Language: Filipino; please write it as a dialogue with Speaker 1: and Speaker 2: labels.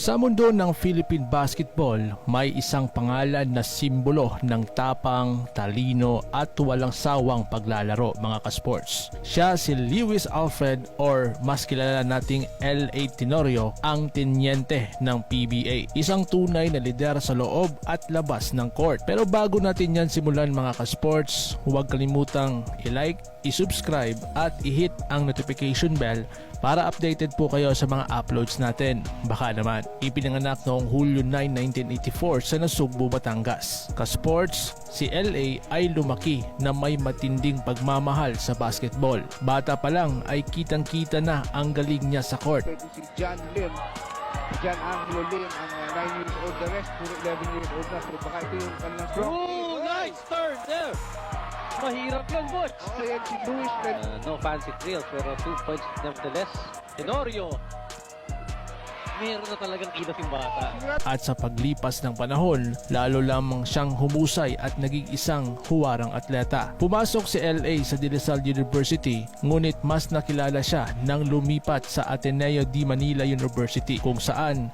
Speaker 1: Sa mundo ng Philippine basketball, may isang pangalan na simbolo ng tapang, talino at walang sawang paglalaro mga kasports. Siya si Lewis Alfred or mas kilala nating L.A. Tenorio, ang tenyente ng PBA. Isang tunay na lider sa loob at labas ng court. Pero bago natin yan simulan mga kasports, huwag kalimutang i-like, i-subscribe at i-hit ang notification bell para updated po kayo sa mga uploads natin. Baka naman, ipinanganak noong Hulyo 9, 1984 sa Nasugbu, Batangas. Ka-sports, si LA ay lumaki na may matinding pagmamahal sa basketball. Bata pa lang ay kitang-kita na ang galing niya sa court.
Speaker 2: Si John Angelo Lim, ang 9 years old. The rest, puro 11 years old na. So baka ito yung kanilang strong.
Speaker 3: Oh, nice turn there! Mahirap yan, Butch!
Speaker 2: Okay, and si Luis
Speaker 3: No fancy drills, pero 2 points nevertheless. Tenorio! Meron na talagang kilos yung bata.
Speaker 1: At sa paglipas ng panahon, lalo lamang siyang humusay at naging isang huwarang atleta. Pumasok si LA sa De La Salle University, ngunit mas nakilala siya nang lumipat sa Ateneo de Manila University kung saan